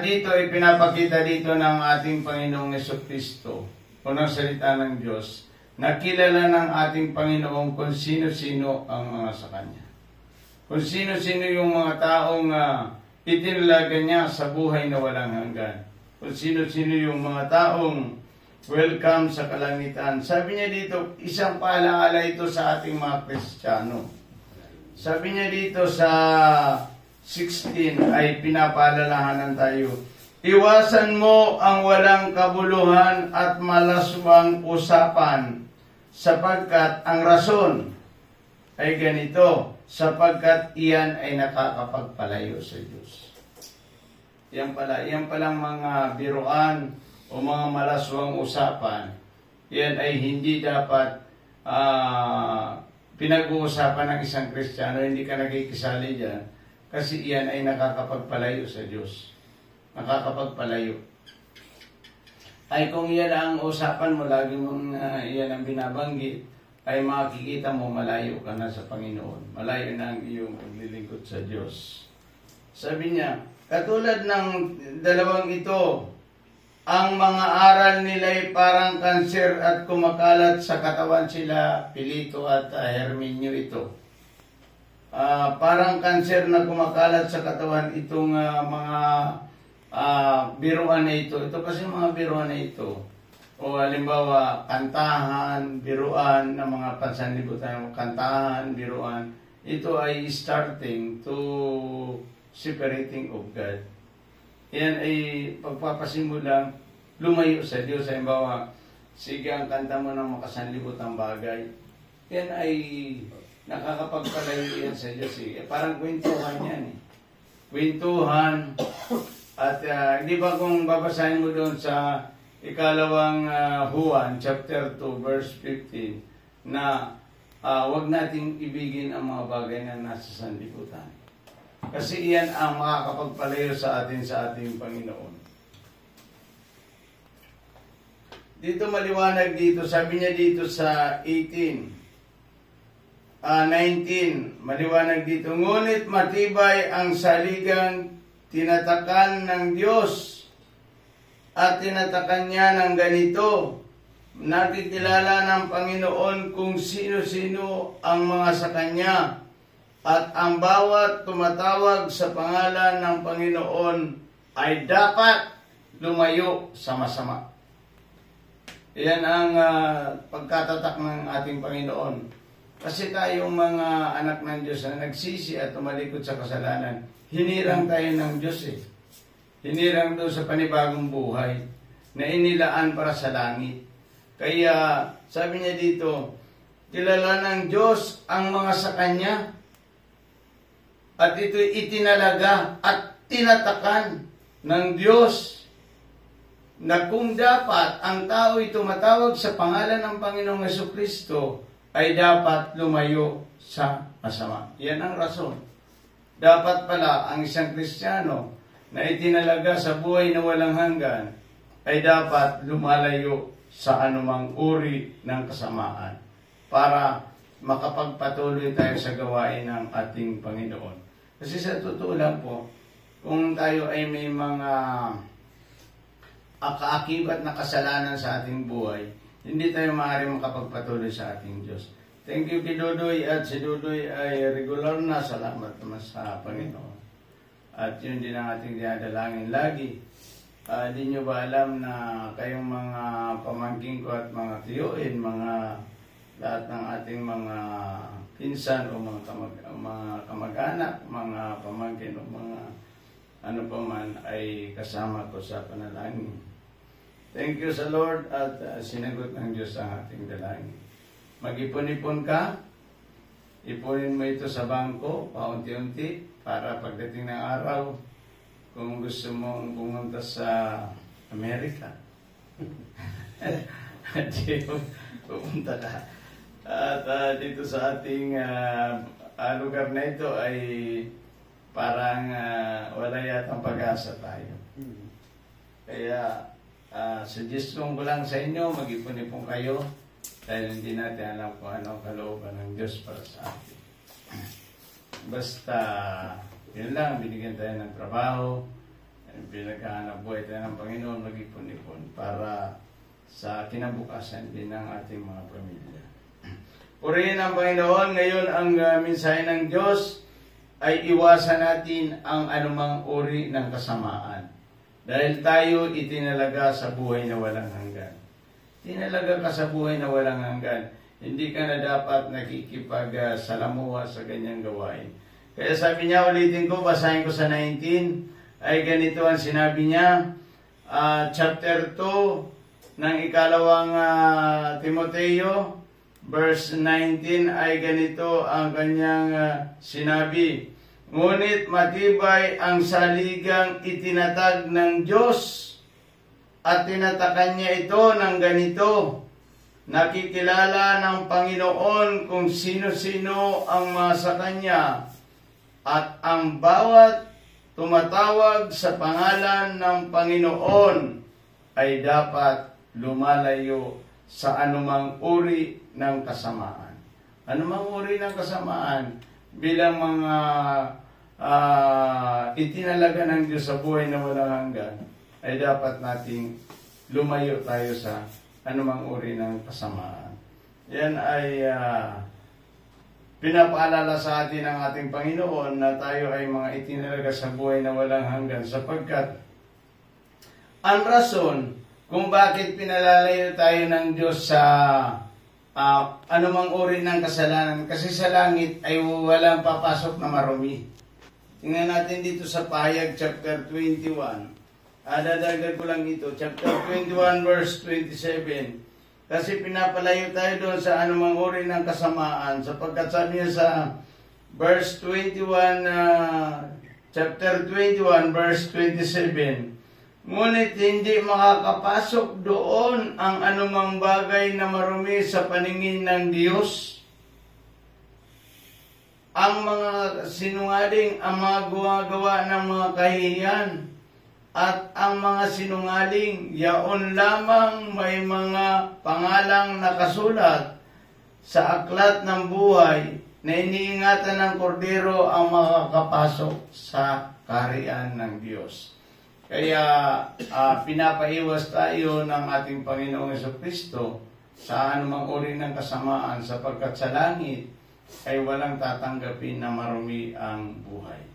dito ipinapakita dito ng ating Panginoong Jesucristo, unang salita ng Diyos, na kilala ng ating Panginoon kung sino-sino ang mga sa Kanya. Kung sino-sino yung mga taong itinalaga niya sa buhay na walang hanggan. Kung sino-sino yung mga taong welcome sa kalangitan. Sabi niya dito, isang paalaala ito sa ating mga Kristiyano. Sabi niya dito sa 16 ay pinapaalalahanan tayo. Iwasan mo ang walang kabuluhan at malaswang usapan, sapagkat ang rason ay ganito, sapagkat iyan ay nakakapagpalayo sa Diyos. Yan palang mga biruan o mga malaswang usapan, yan ay hindi dapat pinag-uusapan ng isang Kristiyano, hindi ka nagkikisali dyan, kasi iyan ay nakakapagpalayo sa Diyos. Nakakapagpalayo. Ay kung iyan ang usapan mo, lagi mong iyan ang binabanggit, ay makikita mo malayo ka na sa Panginoon. Malayo na ang iyong paglilingkod sa Diyos. Sabi niya, katulad ng dalawang ito, ang mga aral nila'y parang kanser at kumakalat sa katawan sila, Pilito at Herminio ito. Parang kanser na kumakalat sa katawan itong mga biruan na ito. Ito kasi mga biruan na ito. O halimbawa, kantahan, biruan ng mga pansanlibutan, kantahan, biruan. Ito ay starting to separating of God. Yan ay pagpapasimulang lumayo sa Diyos. Halimbawa, sige ang kanta mo ng makasanlibutang bagay. Yan ay nakakapagpalayo yan sa Diyos. Parang kwentuhan yan. Kwentuhan. At di ba kung babasahin mo doon sa ikalawang Juan, chapter 2, verse 15, na wag nating ibigin ang mga bagay na nasa sanlibutan. Kasi iyan ang makakapagpalayo sa ating Panginoon. Dito maliwanag dito, sabi niya dito sa 19, maliwanag dito, ngunit matibay ang saligang tinatakan ng Diyos at tinatakan niya ng ganito, nakikilala ng Panginoon kung sino-sino ang mga sa Kanya, at ang bawat tumatawag sa pangalan ng Panginoon ay dapat lumayo sa masama. Yan ang pagkatatak ng ating Panginoon. Kasi tayong mga anak ng Diyos na nagsisi at tumalikod sa kasalanan, hinirang tayo ng Diyos eh. Hinirang doon sa panibagong buhay na inilaan para sa langit. Kaya sabi niya dito, kilala ng Diyos ang mga sa Kanya, at ito'y itinalaga at tinatakan ng Diyos na kung dapat ang tao'y tumatawag sa pangalan ng Panginoong Jesucristo ay dapat lumayo sa masama. Yan ang rason. Dapat pala ang isang Kristiyano na itinalaga sa buhay na walang hanggan ay dapat lumalayo sa anumang uri ng kasamaan para makapagpatuloy tayo sa gawain ng ating Panginoon. Kasi sa totoo lang po, kung tayo ay may mga kaakibat na kasalanan sa ating buhay, hindi tayo maaaring makapagpatuloy sa ating Diyos. Thank you kay Dudoy, at si Dudoy ay regular na, salamat naman sa Panginoon. At yun din ang ating dinadalangin lagi. Di nyo ba alam na kayong mga pamangking ko at mga tiyuin, lahat ng ating mga pinsan o mga kamag-anak, mga pamangkin o mga ano pa man ay kasama ko sa panalangin. Thank you sa Lord at sinagot ng Diyos ang ating dalangin. Mag-ipon-ipon ka, ipunin mo ito sa bangko, paunti-unti, para pagdating ng araw, kung gusto mong pumunta sa Amerika, pumunta ka. At dito sa ating lugar na ito ay parang wala yatang pag-asa tayo. Kaya suggestion ko lang sa inyo, mag-ipon-ipon kayo dahil hindi natin alam kung ano kalooban ng Diyos para sa atin. Basta yun lang, binigyan tayo ng trabaho, pinaghahanap buhay tayo ng Panginoon, mag-ipon-ipon para sa kinabukasan din ng ating mga pamilya. Purihin ang Panginoon. Ngayon ang mensahe ng Diyos ay iwasan natin ang anumang uri ng kasamaan. Dahil tayo itinalaga sa buhay na walang hanggan. Tinalaga ka sa buhay na walang hanggan. Hindi ka na dapat nakikipag-salamuha sa ganyang gawain. Kaya sabi niya, ulitin ko, basahin ko sa 19, ay ganito ang sinabi niya, chapter 2, ng ikalawang Timoteo, verse 19 ay ganito ang kanyang sinabi. Ngunit matibay ang saligang itinatag ng Diyos at tinatakan niya ito ng ganito. Nakikilala ng Panginoon kung sino-sino ang mga sa Kanya at ang bawat tumatawag sa pangalan ng Panginoon ay dapat lumalayo sa anumang uri ng kasamaan. Anumang uri ng kasamaan bilang mga itinalaga ng Diyos sa buhay na walang hanggan, ay dapat nating lumayo tayo sa anumang uri ng kasamaan. Yan ay pinapaalala sa atin ng ating Panginoon na tayo ay mga itinalaga sa buhay na walang hanggan, sapagkat ang rason kung bakit pinalalayo tayo ng Diyos sa anumang uri ng kasalanan, kasi sa langit ay walang papasok na marumi. Tingnan natin dito sa Pahayag chapter 21. Dadagdag ko lang ito, chapter 21 verse 27. Kasi pinapalayo tayo doon sa anumang uri ng kasamaan, sapagkat sabi niya sa verse 21, chapter 21 verse 27, ngunit hindi makakapasok doon ang anumang bagay na marumi sa paningin ng Diyos. Ang mga sinungaling, ang mga gumagawa ng mga kahihiyan, at ang mga sinungaling, yaon lamang may mga pangalang nakasulat sa aklat ng buhay na iniingatan ng kordero ang makakapasok sa kaharian ng Diyos. Kaya pinapaiwas tayo ng ating Panginoong Jesucristo sa anumang uri ng kasamaan, sapagkat sa langit ay walang tatanggapin na marumi ang buhay.